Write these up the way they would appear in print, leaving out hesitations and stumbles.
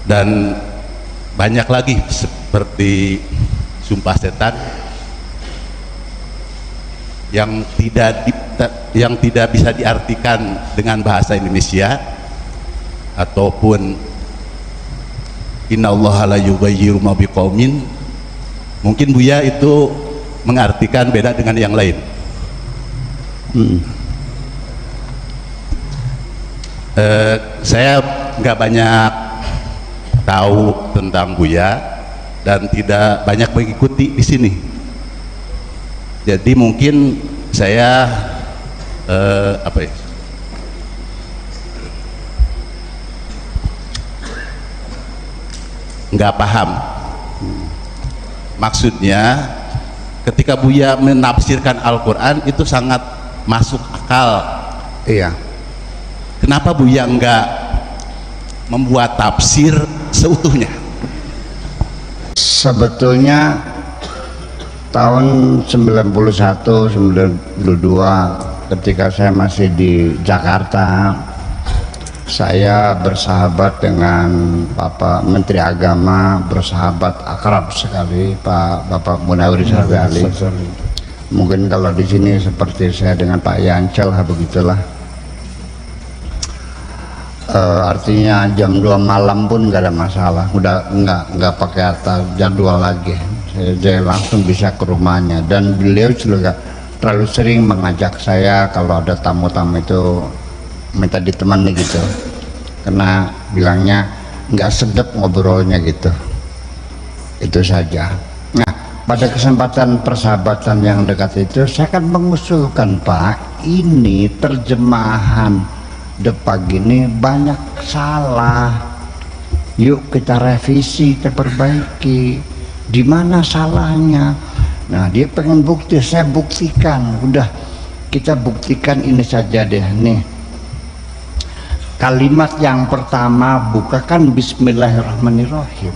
dan banyak lagi seperti sumpah setan yang tidak bisa diartikan dengan bahasa Indonesia, ataupun innallaha la yughayyiru ma biqaumin, mungkin Buya itu mengartikan beda dengan yang lain. Saya nggak banyak tahu tentang Buya dan tidak banyak mengikuti di sini. Jadi mungkin saya nggak paham. Maksudnya ketika Buya menafsirkan Al-Quran itu sangat masuk akal. Iya. Kenapa Buya nggak membuat tafsir seutuhnya? Sebetulnya tahun 91-92 ketika saya masih di Jakarta, saya bersahabat dengan Bapak Menteri Agama, bersahabat akrab sekali Bapak Munawir Syarwi. Mungkin kalau di sini seperti saya dengan Pak Yancel, begitulah. Artinya jam 2 malam pun nggak ada masalah, udah nggak pakai atas jadwal lagi. Saya langsung bisa ke rumahnya, dan beliau juga terlalu sering mengajak saya kalau ada tamu-tamu itu minta ditemani gitu, karena bilangnya nggak sedap ngobrolnya gitu. Itu saja. Nah, pada kesempatan persahabatan yang dekat itu saya akan mengusulkan, Pak, ini terjemahan depan gini banyak salah, yuk kita revisi, kita perbaiki. Di mana salahnya? Nah, dia pengen bukti, saya buktikan. Udah, kita buktikan ini saja deh nih. Kalimat yang pertama bukakan Bismillahirrahmanirrahim.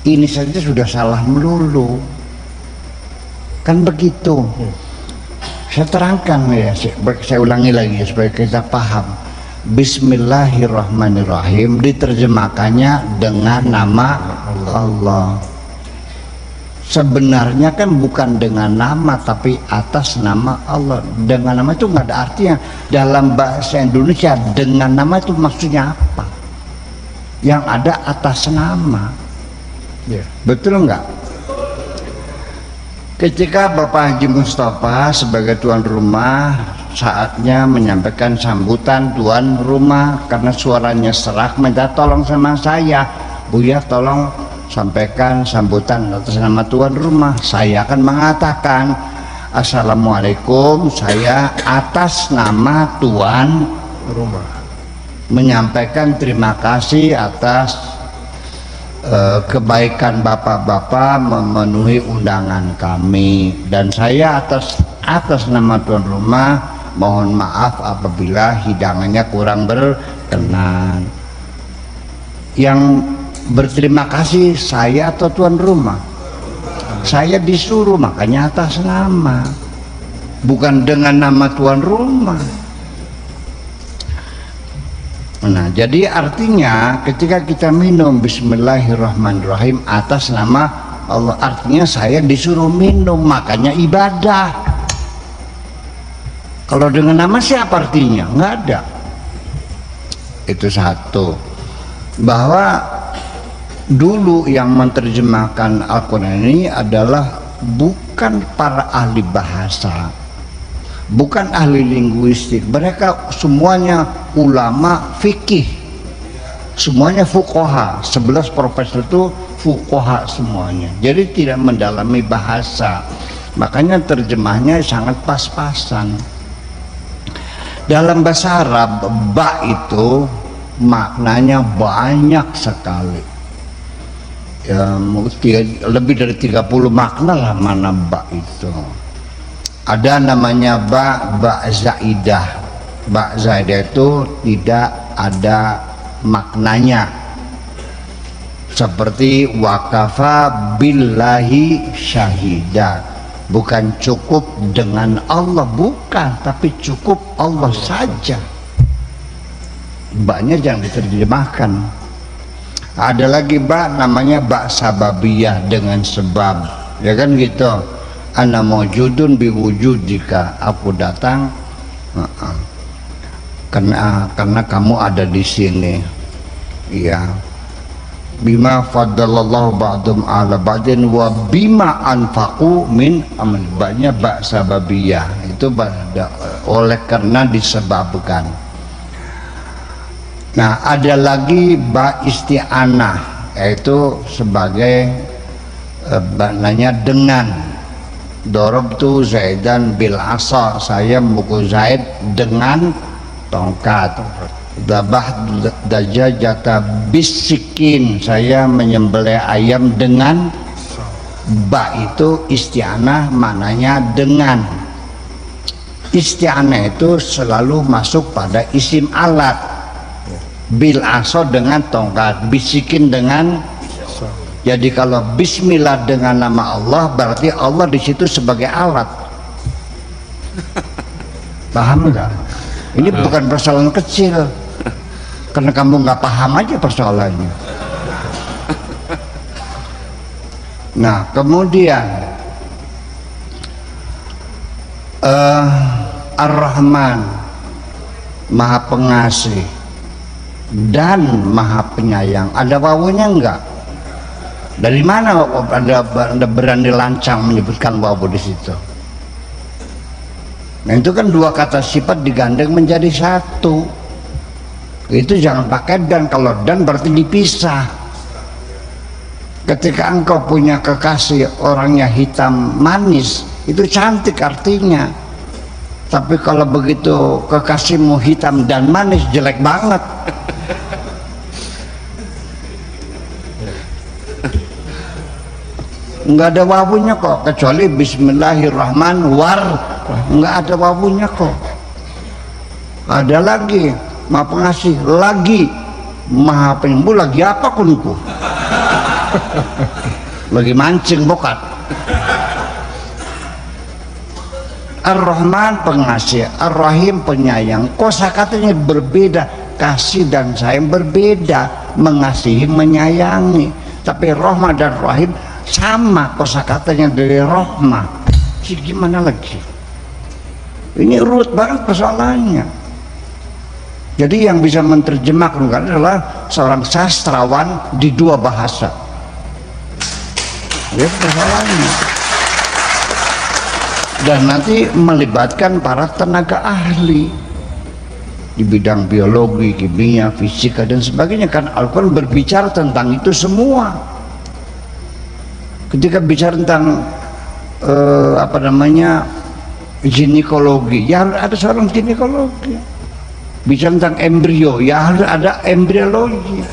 Ini saja sudah salah melulu. Kan begitu. Saya terangkan ya, saya ulangi lagi supaya kita paham. Bismillahirrahmanirrahim diterjemahkannya dengan nama Allah. Sebenarnya kan bukan dengan nama, tapi atas nama Allah. Dengan nama itu nggak ada artinya. Dalam bahasa Indonesia dengan nama itu maksudnya apa? Yang ada atas nama. Betul nggak? Ketika Bapak Haji Mustafa sebagai tuan rumah, saatnya menyampaikan sambutan tuan rumah, karena suaranya serak, minta tolong sama saya, Buya tolong sampaikan sambutan atas nama tuan rumah. Saya akan mengatakan, Assalamualaikum, saya atas nama tuan rumah menyampaikan terima kasih atas kebaikan bapak-bapak memenuhi undangan kami, dan saya atas nama tuan rumah mohon maaf apabila hidangannya kurang berkenan. Yang berterima kasih saya atau tuan rumah? Saya disuruh, makanya atas nama, bukan dengan nama tuan rumah. Nah, jadi artinya ketika kita minum Bismillahirrahmanirrahim atas nama Allah, artinya saya disuruh minum, makanya ibadah. Kalau dengan nama siapa artinya? Nggak ada. Itu satu. Bahwa dulu yang menerjemahkan Al-Quran ini adalah bukan para ahli bahasa, bukan ahli linguistik, mereka semuanya ulama fikih, semuanya fuqaha. 11 profesor itu fuqaha semuanya, jadi tidak mendalami bahasa, makanya terjemahnya sangat pas-pasan. Dalam bahasa Arab, ba itu maknanya banyak sekali, ya, lebih dari 30 makna lah mana ba itu. Ada namanya ba zaidah. Ba zaidah itu tidak ada maknanya, seperti wakafa billahi syahida, bukan cukup dengan Allah, bukan, tapi cukup Allah saja. Banyak yang diterjemahkan. Ada lagi ba namanya ba sababiyah, dengan sebab, ya kan gitu. Ana maujudun biwujudika, aku datang karena kamu ada di sini. Ya, bima faddalallahu ba'dum ala ba'din wa bima anfaqu min amal. Banyak ba sababiyah itu oleh karena disebabkan. Nah, ada lagi ba isti'anah, yaitu sebagai maknanya dengan. Darabtu Zaidan bil asa, saya memukul Zaid dengan tongkat. Dabah dajajata bisikin, saya menyembelih ayam dengan. Ba itu isti'anah, maknanya dengan. Isti'anah itu selalu masuk pada isim alat. Bil aso dengan tongkat, bisikin dengan. Jadi kalau bismillah dengan nama Allah, berarti Allah di situ sebagai alat. Paham nggak? Ini bukan persoalan kecil, karena kamu nggak paham aja persoalannya. Nah, kemudian Ar-Rahman, Maha Pengasih dan Maha Penyayang. Ada wawunya enggak? Dari mana ada berani lancang menyebutkan wawu di situ? Nah, itu kan dua kata sifat digandeng menjadi satu. Itu jangan pakai dan, kalau dan berarti dipisah. Ketika engkau punya kekasih orangnya hitam manis, itu cantik artinya. Tapi kalau begitu kekasihmu hitam dan manis, jelek banget. Enggak ada wawunya kok, kecuali Bismillahirrahmanirrahim, enggak ada wawunya kok. Ada lagi Maha Pengasih, lagi Maha Penyembuh, lagi apa kuniku? Lagi mancing bokat. Ar-Rahman pengasih, Ar-Rahim penyayang. Kosakatanya berbeda, kasih dan sayang berbeda, mengasihi menyayangi. Tapi Rahmah dan Rahim sama kosakatanya dari Rahmah. Jadi gimana lagi? Ini urut banget persoalannya. Jadi yang bisa menerjemahkan adalah seorang sastrawan di dua bahasa. Itu persoalannya. Dan nanti melibatkan para tenaga ahli di bidang biologi, kimia, fisika dan sebagainya, kan Al-Quran berbicara tentang itu semua. Ketika bicara tentang ginekologi, ya harus ada seorang ginekologi. Bicara tentang embrio, ya harus ada embriologi.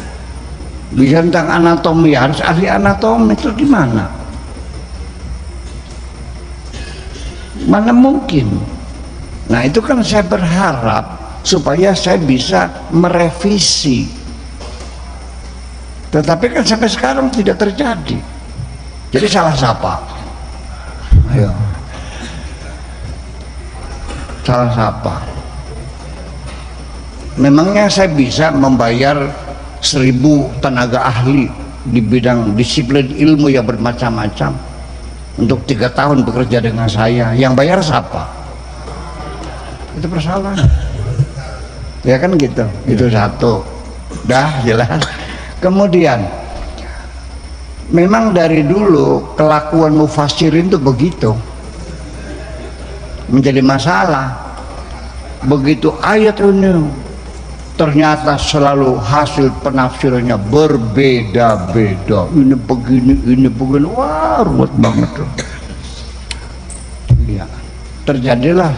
Bicara tentang anatomi, ya harus ahli anatomi. Itu gimana? Mana mungkin? Nah, itu kan saya berharap supaya saya bisa merevisi. Tetapi kan sampai sekarang tidak terjadi. Jadi salah siapa? Ayo. Salah siapa? Memangnya saya bisa membayar 1000 tenaga ahli di bidang disiplin ilmu yang bermacam-macam untuk 3 tahun bekerja dengan saya? Yang bayar siapa? Itu persoalan. Ya kan gitu. Itu satu. Dah jelas. Kemudian memang dari dulu kelakuan mufassirin itu begitu, menjadi masalah. Begitu ayat ini ternyata selalu hasil penafsirannya berbeda-beda, ini begini, wah ruwet banget tuh. Ya, terjadilah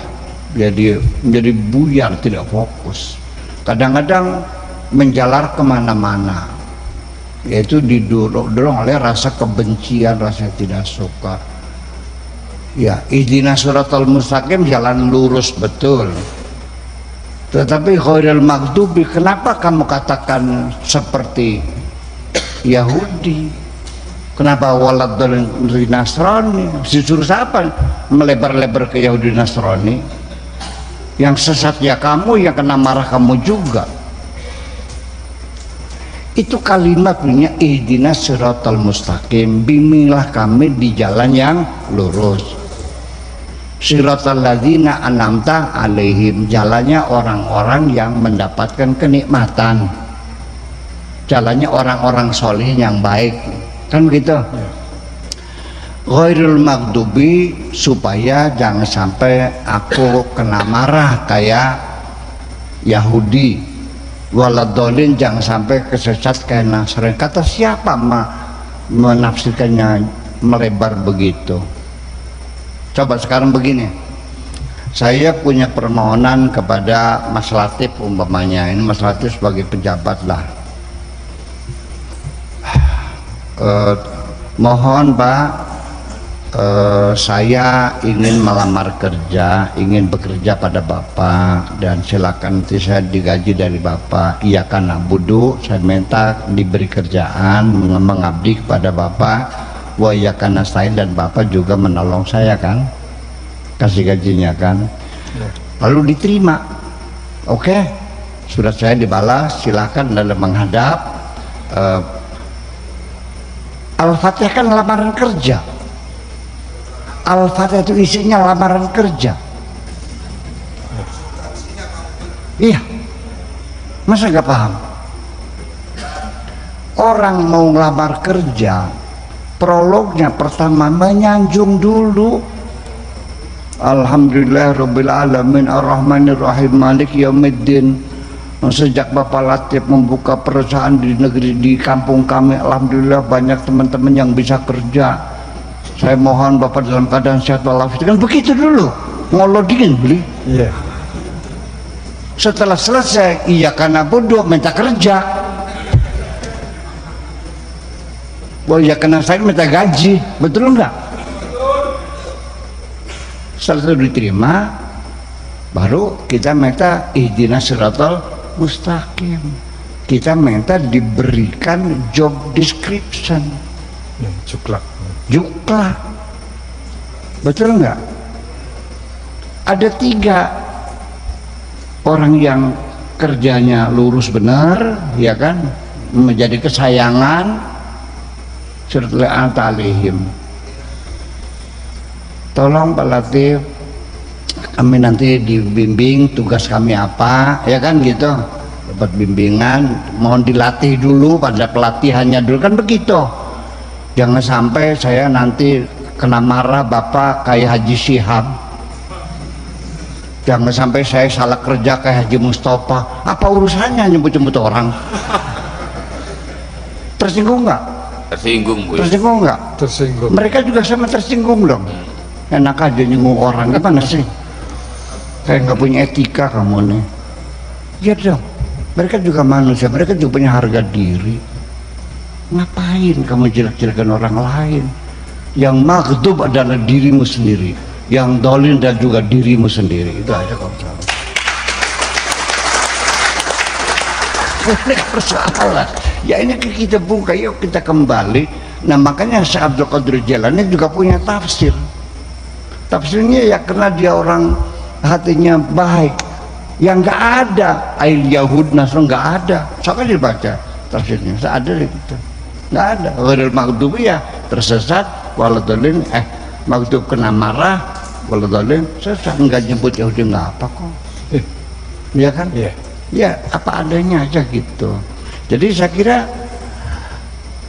menjadi buyar, tidak fokus, kadang-kadang menjalar kemana-mana, yaitu didorong oleh rasa kebencian, rasa tidak suka. Ya, ihdinas siratal mustaqim, jalan lurus betul. Tetapi khairul maghdubi, kenapa kamu katakan seperti Yahudi? Kenapa waladhdallin Nasrani? Disuruh siapa melebar-lebar ke Yahudi Nasrani? Yang sesat ya kamu, yang kena marah kamu juga. Itu kalimatnya ihdinas siratal mustaqim, bimbinglah kami di jalan yang lurus. Siratal ladzina an'amta alaihim, jalannya orang-orang yang mendapatkan kenikmatan, jalannya orang-orang soleh yang baik, kan begitu. Ghairul maghdubi, supaya jangan sampai aku kena marah kayak Yahudi. Waladolin, jangan sampai kesesat kayak Nasrani. Kata siapa menafsirkannya melebar begitu? Coba sekarang begini, saya punya permohonan kepada Mas Latif umpamanya, ini Mas Latif sebagai pejabat lah, mohon Pak, saya ingin melamar kerja, ingin bekerja pada Bapak, dan silakan nanti saya digaji dari Bapak. Iya kan abudu, saya minta diberi kerjaan mengabdi kepada Bapak. Wa iya kan nasta'in, dan Bapak juga menolong saya kan, kasih gajinya kan. Lalu diterima, oke, surat saya dibalas, silakan dalam menghadap. Al-Fatihah kan lamaran kerja. Al-Fatihah itu isinya lamaran kerja. Iya, masa nggak paham? Orang mau ngelamar kerja, prolognya pertama menyanjung dulu. Alhamdulillah Rabbil Alamin Ar-Rahmanir Rahim Malik Yaumiddin. Sejak Bapak Latif membuka perusahaan di negeri, di kampung kami, alhamdulillah banyak teman-teman yang bisa kerja. Saya mohon Bapak dalam keadaan sehat walafiat, kan begitu dulu ngolodin beli. Iya. Setelah selesai, iya karena bodoh minta kerja. Oh iya karena saya minta gaji, betul enggak? Setelah itu diterima, baru kita minta ihdinas siratal mustaqim. Kita minta diberikan job description. Juklak. Juklak, betul enggak? Ada 3 orang yang kerjanya lurus benar, ya kan, menjadi kesayangan. Surat Al-Alihim, tolong Pak Latif, kami nanti dibimbing tugas kami apa, ya kan gitu, dapat bimbingan, mohon dilatih dulu pada pelatihannya dulu, kan begitu. Jangan sampai saya nanti kena marah Bapak kayak Haji Syihab. Jangan sampai saya salah kerja kayak Haji Mustafa. Apa urusannya nyebut-nyebut orang? Tersinggung nggak? Tersinggung Bu. Tersinggung nggak? Tersinggung. Mereka juga sama tersinggung dong. Enak aja nyinggung orang, gimana sih? Kayak nggak punya etika kamu nih. Ya dong. Mereka juga manusia, mereka juga punya harga diri. Ngapain kamu jelek-jelekan orang lain? Yang maghdub adalah dirimu sendiri, yang dolin dan juga dirimu sendiri. Itu aja kalau salah. Ini persoalan. Ya ini kita buka, yuk kita kembali. Nah makanya Syekh Abdul Qadir Jailani juga punya tafsir. Tafsirnya ya karena dia orang hatinya baik. Yang nggak ada ail Yahud Nasr, nggak ada. Siapa dibaca tafsirnya? Ada gitu. Nggak ada. Ghairil maghdubi ya tersesat, waladhalin maghdub kena marah, waladhalin sesat, nggak nyebut Yahudi nggak apa kok. Ya kan? Iya. Ya apa adanya aja gitu. Jadi saya kira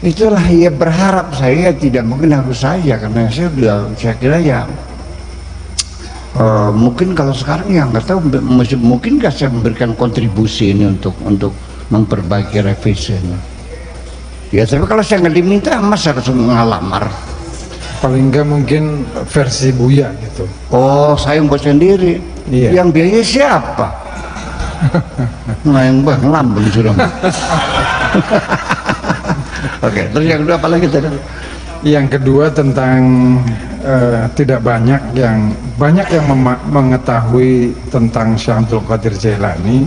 itulah ya, berharap saya tidak mungkin harus saya, karena saya kira ya mungkin kalau sekarang ya nggak tahu, mungkin nggak saya memberikan kontribusi ini untuk memperbaiki revisi ini. Ya tapi kalau saya nggak diminta, mas harus ngelamar. Paling nggak mungkin versi Buya gitu. Oh saya yang buat sendiri. Iya. Yang biaya siapa? Nah yang lambung sudah. Oke, terus yang kedua apa lagi tadi? Yang kedua tentang tidak banyak yang mengetahui tentang Syekh Abdul Qadir Jailani,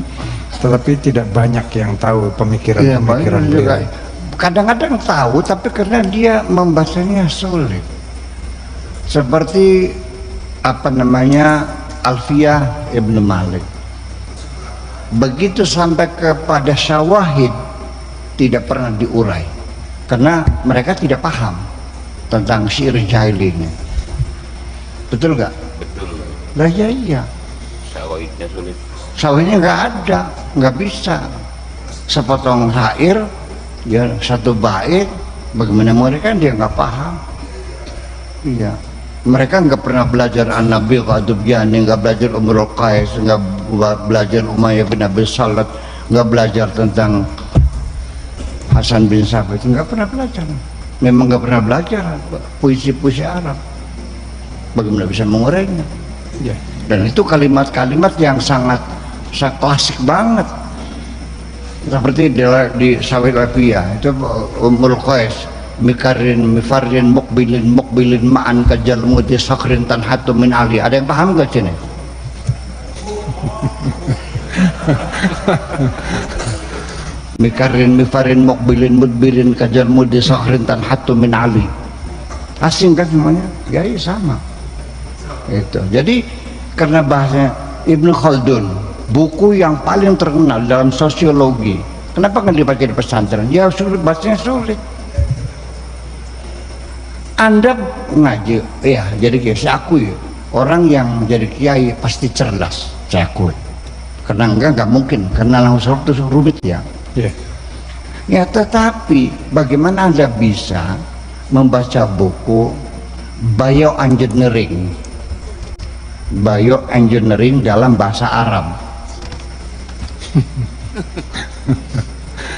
tetapi tidak banyak yang tahu pemikiran-pemikiran beliau. Kadang-kadang tahu, tapi karena dia membacanya sulit. Seperti apa namanya Alfiyah Ibn Malik. Begitu sampai kepada Syawahid, tidak pernah diurai karena mereka tidak paham tentang syair jahili ini. Betul nggak? Betul. Lah ya iya. Syairnya sulit. Sawahnya nggak ada, nggak bisa. Sepotong syair, ya satu bait, bagaimana mereka dia nggak paham. Iya, mereka nggak pernah belajar An-Nabi Qadubiyani, nggak belajar Umrul Qais, nggak belajar Umayyah bin Abi Salat, nggak belajar tentang Hasan bin Sabit, nggak pernah belajar. Memang nggak pernah belajar puisi-puisi Arab. Bagaimana bisa mengurainya? Ya. Dan itu kalimat-kalimat yang sangat klasik banget, seperti di Sawil Abiyah itu Umrul Qais, mikarin mifarin mukbilin ma'an kajal muti sakrin tanhatu min ali. Ada yang paham gak sini? Mikarin mifarin mukbilin mudbirin kajal muti sakrin tanhatu min ali. Asing kan semuanya? Ya iya sama itu. Jadi karena bahasanya Ibnu Khaldun, buku yang paling terkenal dalam sosiologi, kenapa nggak dibaca di pesantren? Ya sulit, bahasanya sulit. Anda ngaji, ya jadi kiai, saya akui orang yang jadi kiai pasti cerdas, saya akui. Karena nggak mungkin, karena langsung itu rumit ya. Ya. Ya tetapi bagaimana Anda bisa membaca buku bioengineering dalam bahasa Arab?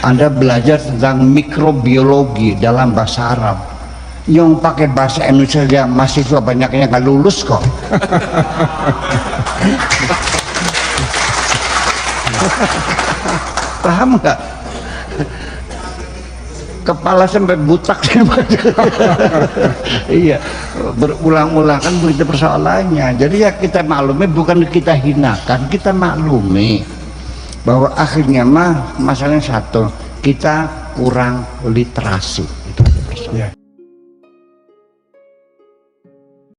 Anda belajar tentang mikrobiologi dalam bahasa Arab, yang pakai bahasa Indonesia yang mahasiswa banyaknya nggak lulus kok. Paham nggak? Kepala sampai butak. Iya, berulang-ulang kan begitu persoalannya. Jadi ya kita maklumi, bukan kita hinakan, kita maklumi bahwa akhirnya masalahnya satu, kita kurang literasi. Itu aja persoalan. Ya.